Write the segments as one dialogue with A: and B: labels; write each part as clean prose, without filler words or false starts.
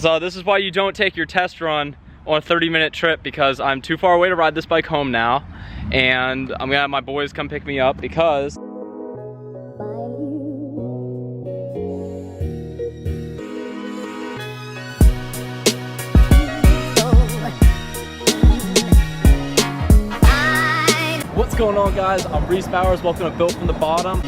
A: So this is why you don't take your test run on a 30-minute trip, because I'm too far away to ride this bike home now. And I'm gonna have my boys come pick me up because what's going on, guys? I'm Reese Bowers. Welcome to Built from the Bottom.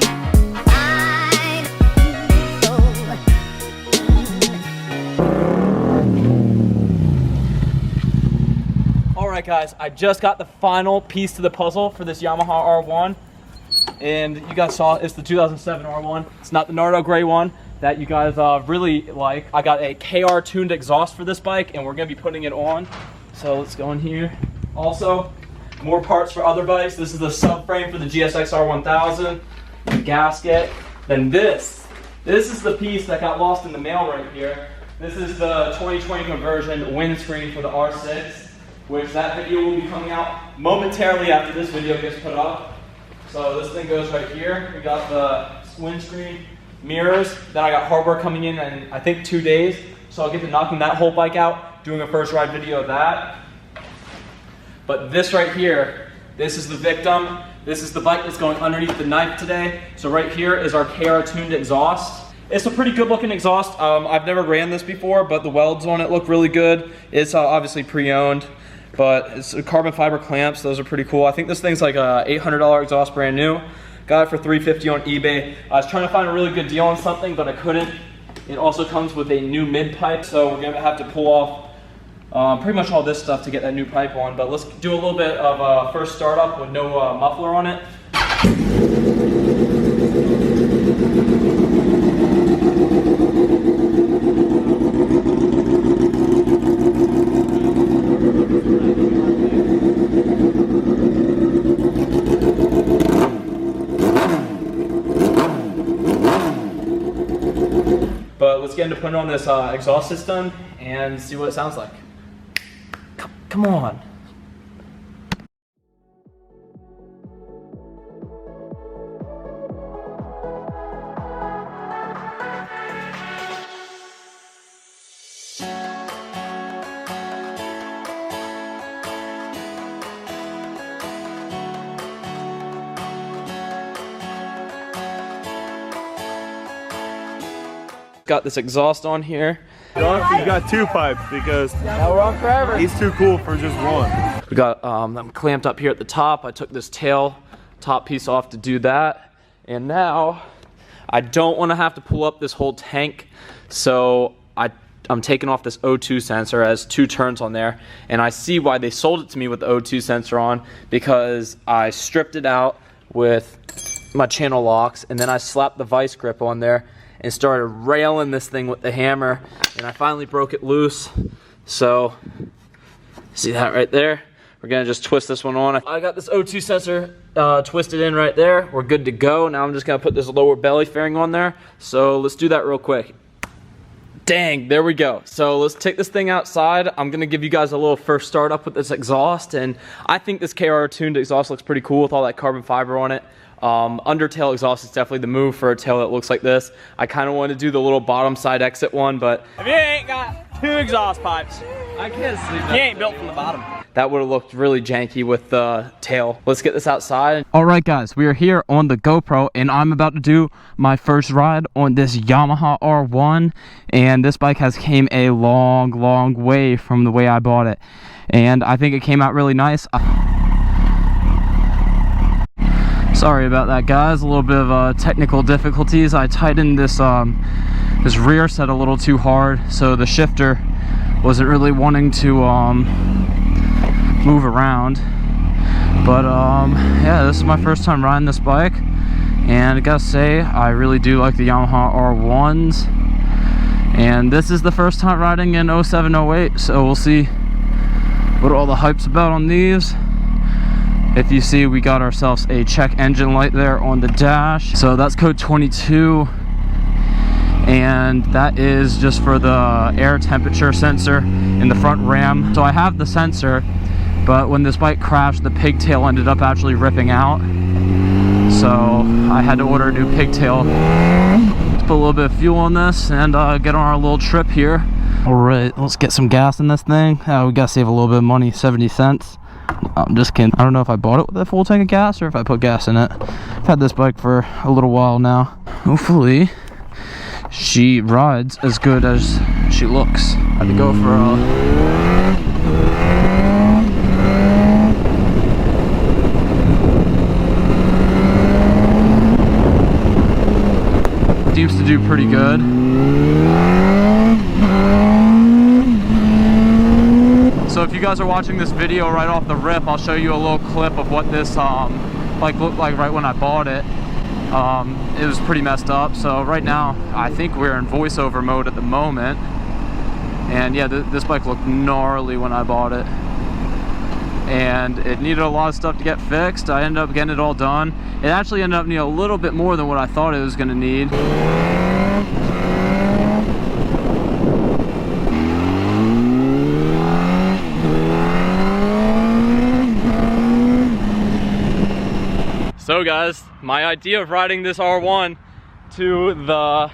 A: Alright guys, I just got the final piece to the puzzle for this Yamaha R1. And you guys saw it's the 2007 R1. It's not the Nardo gray one that you guys really like. I got a KR tuned exhaust for this bike and we're going to be putting it on. So let's go in here. Also, more parts for other bikes. This is the subframe for the GSX R1000, the gasket. Then this is the piece that got lost in the mail right here. This is the 2020 conversion windscreen for the R6, which that video will be coming out momentarily after this video gets put up. So this thing goes right here. We got the windscreen, mirrors. Then I got hardware coming in I think 2 days. So I'll get to knocking that whole bike out, doing a first ride video of that. But this right here, this is the victim. This is the bike that's going underneath the knife today. So right here is our KR tuned exhaust. It's a pretty good looking exhaust. I've never ran this before, but the welds on it look really good. It's obviously pre-owned, but it's carbon fiber clamps. Those are pretty cool. I think this thing's like a $800 exhaust brand new. Got it for $350 on eBay. I was trying to find a really good deal on something, but I couldn't. It also comes with a new mid pipe, so we're gonna have to pull off pretty much all this stuff to get that new pipe on. But let's do a little bit of first startup with no muffler on it. But let's get into putting on this exhaust system and see what it sounds like. Come on. Got this exhaust on here.
B: You got two pipes because
A: now we're on forever.
B: He's too cool for just one.
A: We got them clamped up here at the top. I took this tail top piece off to do that. And now I don't want to have to pull up this whole tank. So I'm taking off this O2 sensor. It has 2 turns on there. And I see why they sold it to me with the O2 sensor on, because I stripped it out with my channel locks and then I slapped the vice grip on there and started railing this thing with the hammer, and I finally broke it loose. So see that right there? We're gonna just twist this one on. I got this O2 sensor twisted in right there. We're good to go. Now I'm just gonna put this lower belly fairing on there. So let's do that real quick. Dang, there we go. So let's take this thing outside. I'm gonna give you guys a little first start up with this exhaust, and I think this KR tuned exhaust looks pretty cool with all that carbon fiber on it. Undertail exhaust is definitely the move for a tail that looks like this. I kind of want to do the little bottom side exit one, but if you ain't got 2 exhaust pipes, I can't sleep. You ain't built from the bottom. That would have looked really janky with the tail. Let's get this outside. Alright guys, we are here on the GoPro and I'm about to do my first ride on this Yamaha R1, and this bike has came a long way from the way I bought it, and I think it came out really nice. Sorry about that, guys. A little bit of technical difficulties. I tightened this this rear set a little too hard, so the shifter wasn't really wanting to move around. But yeah, this is my first time riding this bike, and I gotta say I really do like the Yamaha R1s. And this is the first time riding in 07-08, so we'll see what all the hype's about on these. If you see, we got ourselves a check engine light there on the dash. So that's code 22. And that is just for the air temperature sensor in the front ram. So I have the sensor, but when this bike crashed, the pigtail ended up actually ripping out. So I had to order a new pigtail. Let's put a little bit of fuel on this and get on our little trip here Alright, let's get some gas in this thing. We gotta save a little bit of money, 70 cents. I'm just kidding. I don't know if I bought it with a full tank of gas or if I put gas in it. I've had this bike for a little while now. Hopefully, she rides as good as she looks. I had to go for a... Seems to do pretty good. So if you guys are watching this video right off the rip, I'll show you a little clip of what this bike looked like right when I bought it. It was pretty messed up. So right now, I think we're in voiceover mode at the moment. And yeah, this bike looked gnarly when I bought it. And it needed a lot of stuff to get fixed. I ended up getting it all done. It actually ended up needing a little bit more than what I thought it was gonna need. So guys, my idea of riding this R1 to the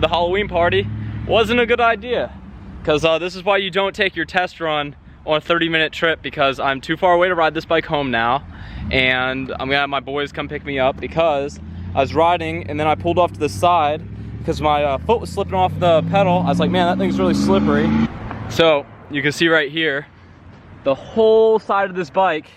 A: Halloween party wasn't a good idea, because this is why you don't take your test run on a 30-minute trip, because I'm too far away to ride this bike home now, and I'm gonna have my boys come pick me up, because I was riding and then I pulled off to the side because my foot was slipping off the pedal. I was like, man, that thing's really slippery. So you can see right here, the whole side of this bike,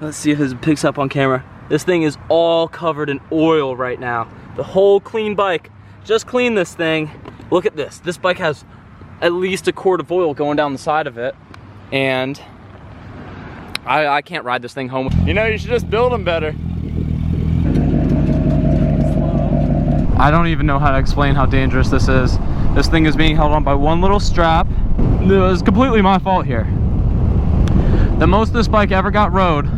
A: let's see if this picks up on camera. This thing is all covered in oil right now. The whole clean bike. Just cleaned this thing. Look at this. This bike has at least a quart of oil going down the side of it. And I can't ride this thing home.
B: You know, you should just build them better.
A: I don't even know how to explain how dangerous this is. This thing is being held on by one little strap. It was completely my fault here. The most this bike ever got rode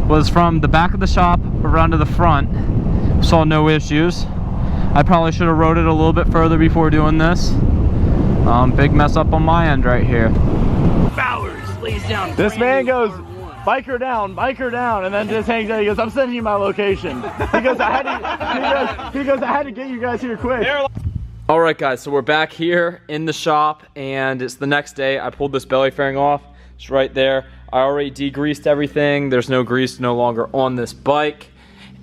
A: was from the back of the shop around to the front. Saw no issues. I probably should have rode it a little bit further before doing this. Big mess up on my end right here.
C: Bowers lays down.
B: This man goes, bike her down, and then just hangs out. He goes, I'm sending you my location. He goes, I had to get you guys here quick.
A: All right, guys, so we're back here in the shop, and it's the next day. I pulled this belly fairing off. It's right there. I already degreased everything. There's no grease no longer on this bike.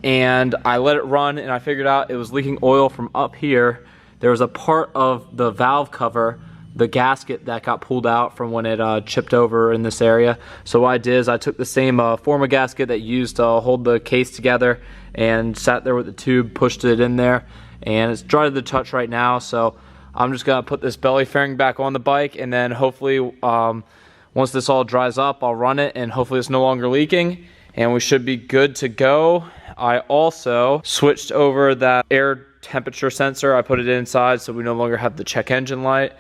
A: And I let it run, and I figured out it was leaking oil from up here. There was a part of the valve cover, the gasket, that got pulled out from when it chipped over in this area. So what I did is I took the same Forma gasket that you used to hold the case together and sat there with the tube, pushed it in there, and it's dry to the touch right now. So I'm just gonna put this belly fairing back on the bike, and then hopefully once this all dries up, I'll run it, and hopefully it's no longer leaking, and we should be good to go. I also switched over that air temperature sensor. I put it inside so we no longer have the check engine light,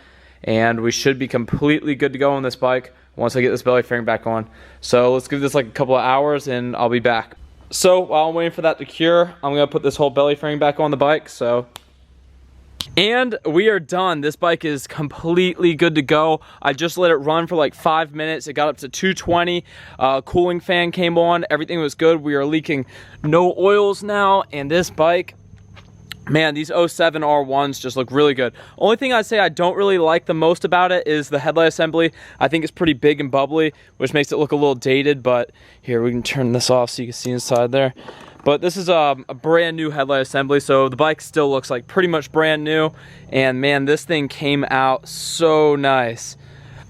A: and we should be completely good to go on this bike once I get this belly fairing back on. So let's give this like a couple of hours and I'll be back. So while I'm waiting for that to cure, I'm gonna put this whole belly fairing back on the bike. And we are done. This bike is completely good to go. I just let it run for like 5 minutes. It got up to 220. Cooling fan came on. Everything was good. We are leaking no oils now. And this bike, man, these 07 R1s just look really good. Only thing I'd say I don't really like the most about it is the headlight assembly. I think it's pretty big and bubbly, which makes it look a little dated. But here, we can turn this off so you can see inside there. But this is a brand new headlight assembly, so the bike still looks like pretty much brand new. And man, this thing came out so nice.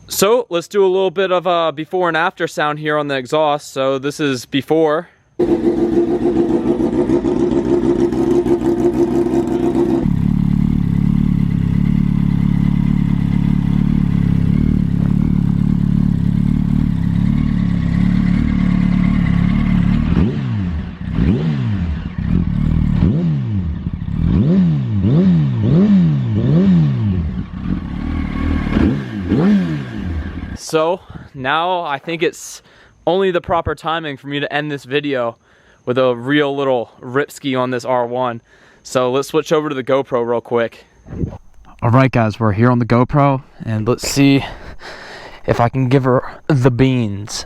A: So let's do a little bit of a before and after sound here on the exhaust. So this is before. So now I think it's only the proper timing for me to end this video with a real little ripski on this R1. So let's switch over to the GoPro real quick. All right, guys, we're here on the GoPro, and let's see if I can give her the beans.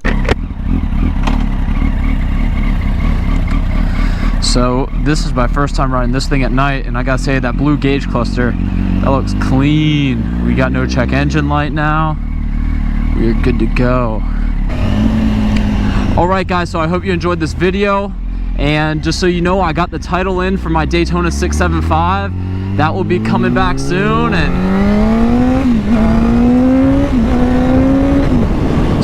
A: So this is my first time riding this thing at night, and I gotta say that blue gauge cluster That looks clean. We got no check engine light now. We're good to go. All right, guys, so I hope you enjoyed this video. And just so you know, I got the title in for my Daytona 675. That will be coming back soon. And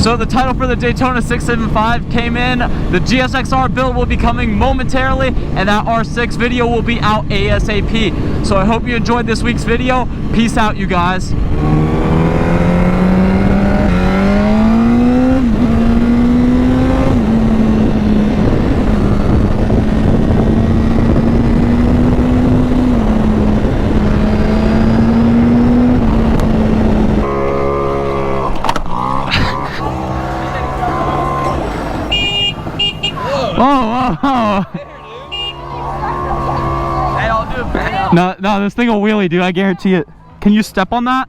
A: so the title for the Daytona 675 came in. The GSX-R build will be coming momentarily, and that R6 video will be out ASAP. So I hope you enjoyed this week's video. Peace out, you guys. No, this thing will wheelie, dude. I guarantee it. Can you step on that?